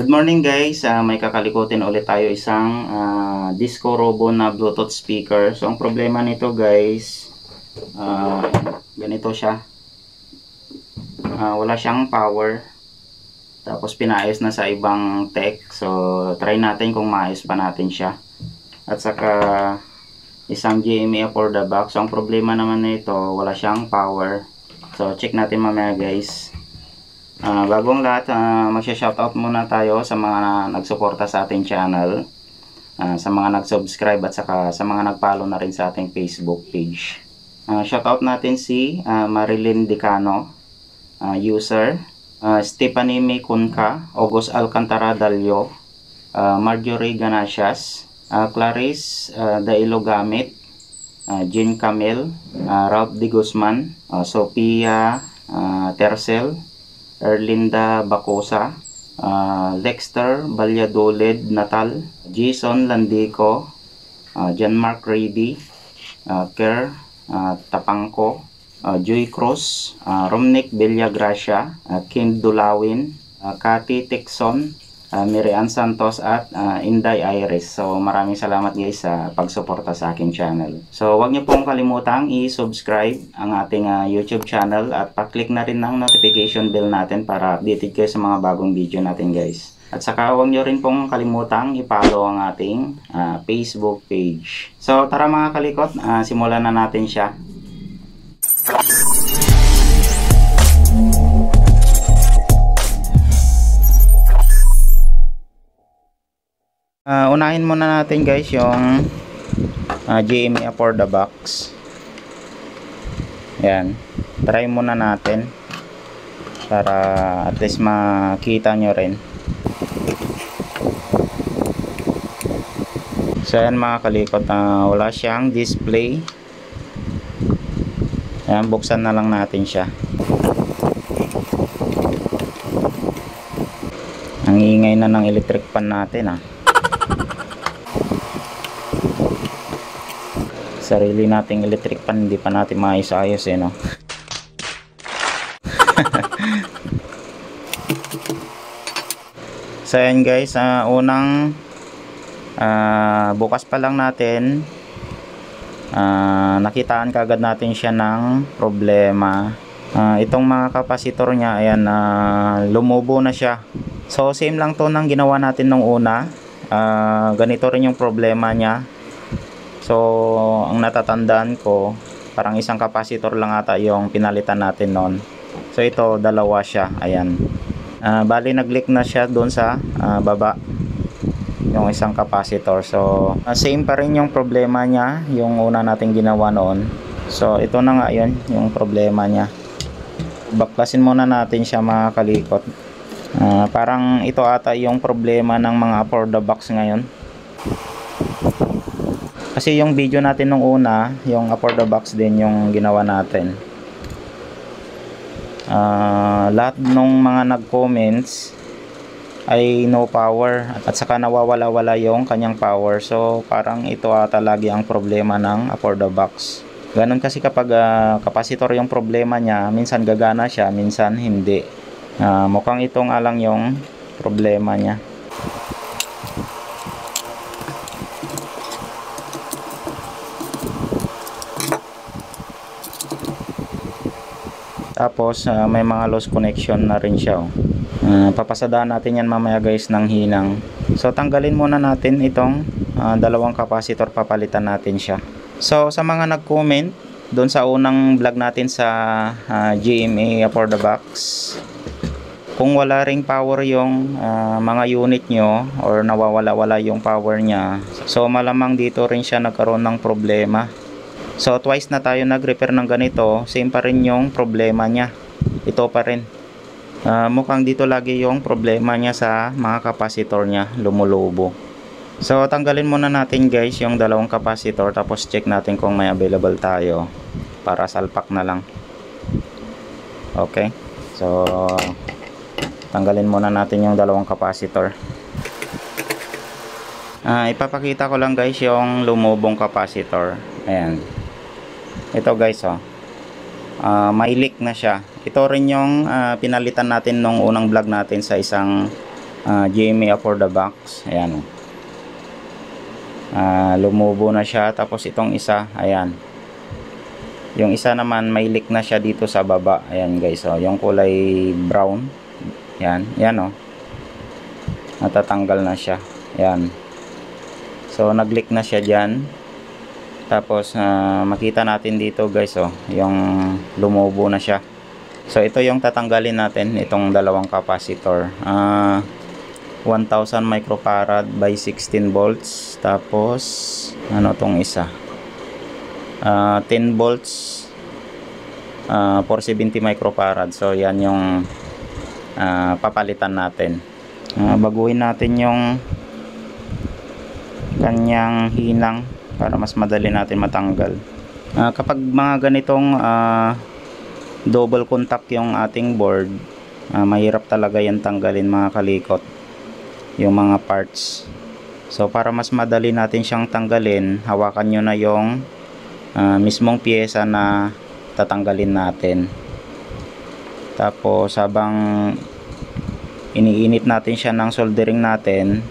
Good morning guys, may kakalikutin ulit tayo isang Disco Robo na Bluetooth speaker. So ang problema nito guys, ganito siya, wala siyang power. Tapos pinaayos na sa ibang tech. So try natin kung maayos pa natin siya. At saka isang GMA for the box. So ang problema naman nito, wala siyang power. So check natin mamaya guys. Bagong lahat, magsha-shoutout muna tayo sa mga nagsuporta sa ating channel, sa mga nag-subscribe at saka sa mga nag-follow na rin sa ating Facebook page. Shoutout natin si Marilyn Dicano, user, Stephanie Micunca, August Alcantara Dalio, Marjorie Ganasias, Clarice Dailogamit, Jean Camel, Ralph De Guzman, Sophia Tercel, Erlinda Bacosa, Lexter Balyadolid Natal, Jason Landico, John Mark Reedy, Ker Tapangco, Joy Cruz, Romnick Villagracia, Kim Dulawin, Cathy Tixon, Mary Ann Santos at Inday Iris. So maraming salamat guys sa pagsuporta sa aking channel. So huwag niyo pong kalimutang i-subscribe ang ating YouTube channel at pa-click na rin ng notification bell natin para updated kayo sa mga bagong video natin guys. At saka huwag niyo rin pong kalimutang i-follow ang ating Facebook page. So tara mga kalikot, simulan na natin siya. Unahin muna natin guys yung GMA for the box. Yan, try muna natin para at least makita nyo rin. So yan mga kalikot, wala siyang display. Yan, buksan na lang natin siya. Ang ingay na ng electric fan natin sarili nating electric fan, hindi pa natin maayos-ayos no. So yan guys, unang bukas pa lang natin, nakitaan kagad natin siya ng problema. Itong mga kapasitor niya, ayan, lumubo na siya. So same lang to ng ginawa natin nung una. Ganito rin yung problema niya. So ang natatandaan ko, parang isang kapasitor lang ata yung pinalitan natin noon. So ito, dalawa siya, ayan. Bali nag-leak na siya doon sa baba, yung isang kapasitor. So same pa rin yung problema niya, yung una natin ginawa noon. So ito na nga yun, yung problema niya. Baklasin muna natin siya mga kalikot. Parang ito ata yung problema ng mga for the box ngayon. Kasi yung video natin nung una, yung for the box din yung ginawa natin. Lahat nung mga nag-comments ay no power at saka nawawala-wala yung kanyang power. So parang ito ata lagi ang problema ng for the box. Ganun kasi kapag kapasitor yung problema niya, minsan gagana siya, minsan hindi. Mukhang ito nga lang yung problema niya. Tapos may mga lost connection na rin siya. Papasadaan natin yan mamaya guys ng hinang. So tanggalin muna natin itong dalawang kapasitor, papalitan natin siya. So sa mga nag-comment doon sa unang vlog natin sa GMA for the box, kung wala ring power yung mga unit nyo or nawawala-wala yung power nya, so malamang dito rin siya nagkaroon ng problema. So twice na tayo nag-repair ng ganito, same pa rin yung problema niya. Ito pa rin. Mukhang dito lagi yung problema niya sa mga kapasitor niya, lumulubo. So tanggalin muna natin guys yung dalawang kapasitor, tapos check natin kung may available tayo para salpak na lang. Okay. So tanggalin muna natin yung dalawang kapasitor. Ipapakita ko lang guys yung lumubong kapasitor. Ayan. Ito guys, may leak na siya. Ito rin yung pinalitan natin nung unang vlog natin sa isang GMA for the box. Ayan. Lumubo na siya. Tapos itong isa, ayan. Yung isa naman may leak na siya dito sa baba. Ayan guys, oh, yung kulay brown. Ayan, ayan oh. Natatanggal na siya. Ayan. So nag-leak na siya diyan. Tapos makita natin dito guys, oh, yung lumubo na siya. So ito yung tatanggalin natin, itong dalawang capacitor. 1000 microfarad by 16 volts. Tapos ano tong isa? 10 volts 470 microfarad. So yan yung papalitan natin. Baguhin natin yung kanyang hinang para mas madali natin matanggal. Kapag mga ganitong double contact yung ating board, mahirap talaga yan tanggalin mga kalikot, yung mga parts. So para mas madali natin siyang tanggalin, hawakan nyo na yung mismong pyesa na tatanggalin natin. Tapos habang iniinit natin siya ng soldering natin,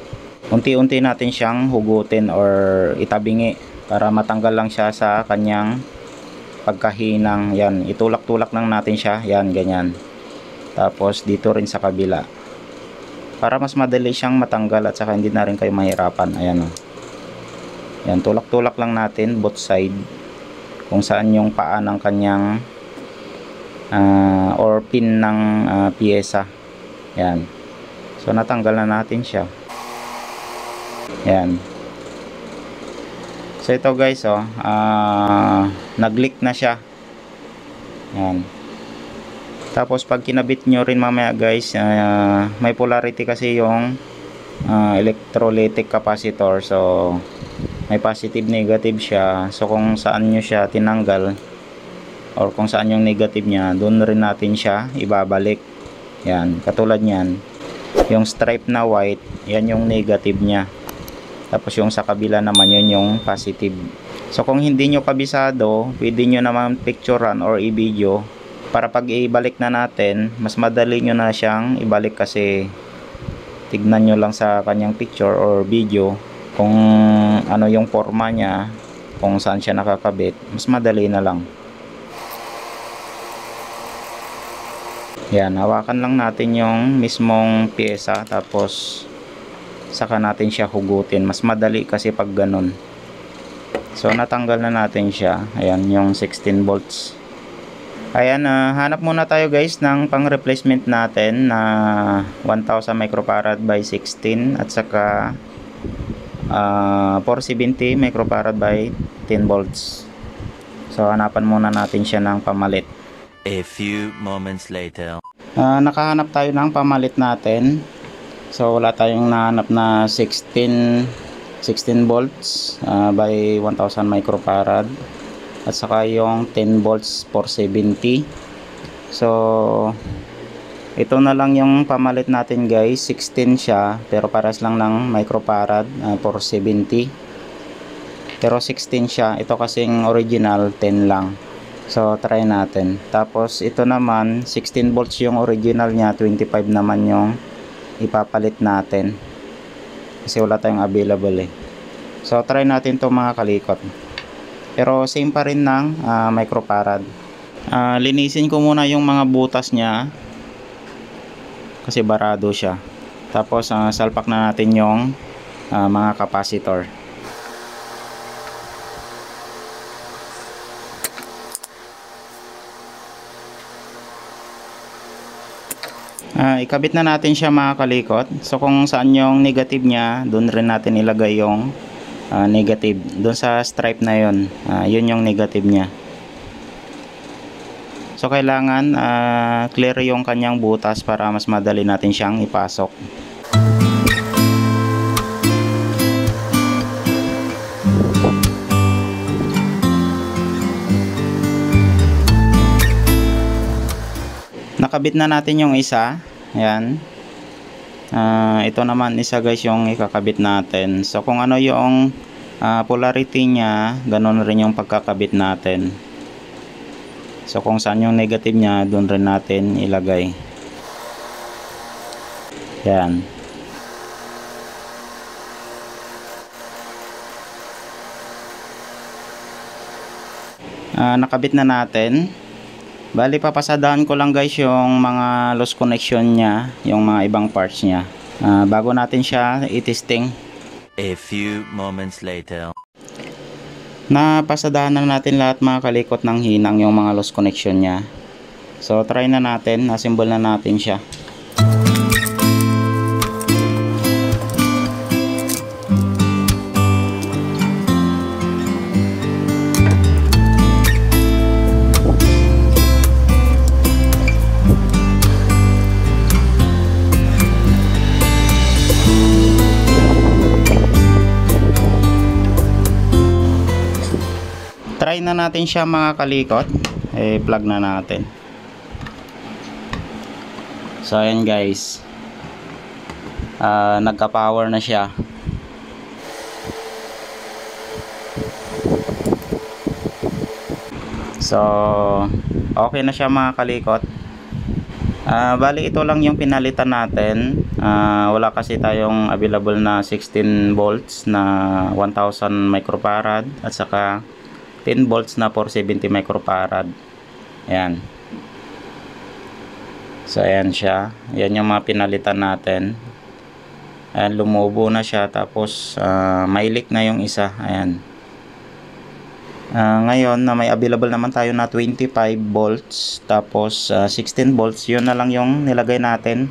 unti-unti natin siyang hugutin or itabingi para matanggal lang siya sa kanyang pagkahinang. Yan, itulak-tulak lang natin siya, yan, ganyan. Tapos dito rin sa kabila para mas madali siyang matanggal at saka hindi na rin kayo mahirapan. Ayan o, yan, tulak-tulak lang natin both side kung saan yung paa ng kanyang or pin ng pyesa. Yan, so natanggal na natin siya. Yan. So ito guys, oh, nag-leak na siya. Yan. Tapos pag kinabit nyo rin mamaya guys, may polarity kasi yung electrolytic capacitor. So may positive negative siya. So kung saan nyo siya tinanggal or kung saan yung negative nya, doon rin natin siya ibabalik. Yan, katulad nyan, yung stripe na white, yan yung negative nya. Tapos yung sa kabila naman, yun yung positive. So kung hindi nyo kabisado, pwede nyo naman picturean or i-video para pag ibalik na natin, mas madali nyo na siyang ibalik kasi tignan nyo lang sa kanyang picture or video kung ano yung forma niya, kung saan siya nakakabit. Mas madali na lang. Yan, hawakan lang natin yung mismong pyesa tapos saka natin siya hugutin. Mas madali kasi pag ganun. So natanggal na natin siya. Ayan yung 16 volts. Ayan, hanap muna tayo guys ng pang replacement natin na 1000 microfarad by 16 at saka 470 microfarad by 10 volts. So hanapan muna natin siya ng pamalit. A few moments later. Nakahanap tayo ng pamalit natin. So wala tayong nahanap na 16 volts by 1000 microfarad at saka yung 10 volts 470. So ito na lang yung pamalit natin guys. 16 siya pero pares lang ng microfarad, 470. Pero 16 siya. Ito kasing original 10 lang. So try natin. Tapos ito naman 16 volts yung original nya, 25 naman yung ipapalit natin kasi wala tayong available eh. So try natin to mga kalikot, pero same pa rin ng microfarad. Linisin ko muna yung mga butas nya kasi barado siya. Tapos salpak na natin yung mga capacitor. Ikabit na natin siya mga kalikot. So kung saan yung negative nya, doon rin natin ilagay yung negative. Doon sa stripe na yun, yun yung negative nya. So kailangan clear yung kanyang butas para mas madali natin siyang ipasok. Nakabit na natin yung isa. Ayan. Ito naman isa guys yung ikakabit natin. So kung ano yung polarity nya, ganun rin yung pagkakabit natin. So kung saan yung negative nya, doon rin natin ilagay. Ayan. nakabit na natin. Bali papasadahan ko lang guys yung mga loose connection niya, yung mga ibang parts niya, bago natin siya i-testing. A few moments later. Napasadahan na natin lahat mga kalikot ng hinang yung mga loose connection niya. So try na natin, assemble na natin siya. Try na natin siya mga kalikot. Plug na natin. So ayan guys, nagka-power na siya. So okay na siya mga kalikot. Bali ito lang yung pinalitan natin. Wala kasi tayong available na 16 volts na 1000 microfarad at saka 10 volts na 470 microfarad. Ayan. So ayan siya. Ayan yung mga pinalitan natin. Ayan, lumubo na siya. Tapos may leak na yung isa. Ayan. Ngayon na may available naman tayo na 25 volts. Tapos 16 volts. Yun na lang yung nilagay natin.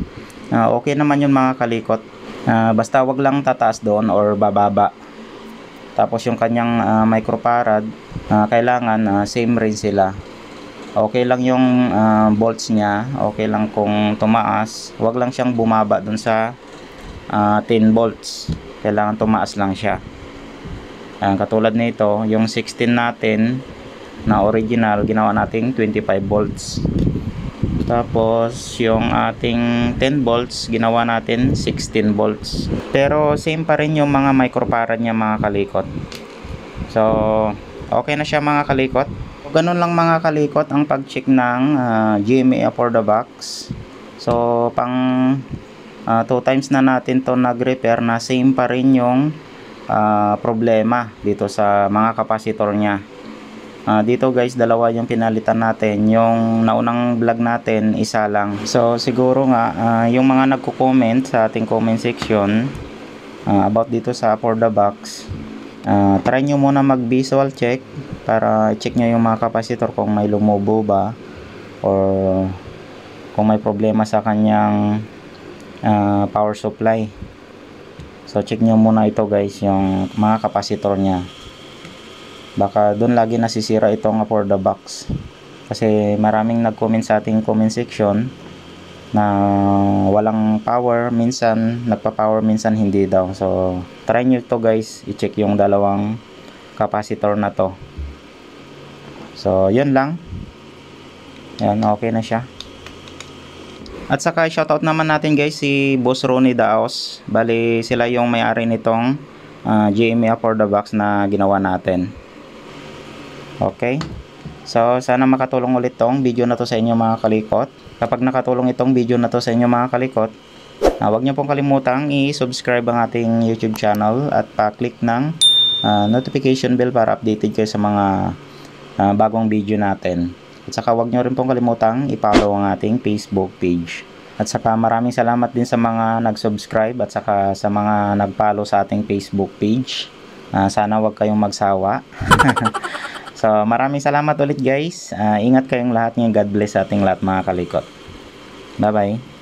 Okay naman yun mga kalikot. Basta wag lang tataas doon or bababa. Tapos yung kanyang microfarad, kailangan same rin sila. Okay lang yung volts niya, okay lang kung tumaas, wag lang siyang bumaba dun sa 10 volts. Kailangan tumaas lang siya. Katulad nito, yung 16 natin na original, ginawa nating 25 volts. Tapos yung ating 10 volts, ginawa natin 16 volts. Pero same pa rin yung mga microfarad niya mga kalikot. So okay na siya mga kalikot. Ganun lang mga kalikot ang pag-check ng GMA for the box. So pang 2 times na natin to nag-repair na same pa rin yung problema dito sa mga kapasitor niya. Dito guys, dalawa yung pinalitan natin. Yung naunang vlog natin, isa lang. So siguro nga yung mga nagko-comment sa ating comment section about dito sa for the box, try nyo muna mag visual check para check nyo yung mga kapasitor kung may lumubo ba or kung may problema sa kanyang power supply. So check nyo muna ito guys, yung mga kapasitor nya. Baka doon lagi nasisira itong for the box. Kasi maraming nag-comment sa ating comment section na walang power, minsan nagpa-power, minsan hindi daw. So try nyo to guys, i-check yung dalawang capacitor na to. So yun lang. Yan, okay na siya. At saka shoutout naman natin guys si Boss Ronnie Daos. Bali sila yung may-ari nitong GMA for the box na ginawa natin. Okay, so sana makatulong ulit tong video na to sa inyo mga kalikot. Kapag nakatulong itong video na to sa inyo mga kalikot, huwag nyo pong kalimutang i-subscribe ang ating YouTube channel at pa-click ng notification bell para updated kayo sa mga bagong video natin. At saka huwag nyo rin pong kalimutang i-follow ang ating Facebook page. At saka maraming salamat din sa mga nag-subscribe at saka sa mga nag-follow sa ating Facebook page. Sana huwag kayong magsawa. So maraming salamat ulit guys. Ingat kayong lahat ngayon. God bless sa ating lahat mga kalikot. Bye bye.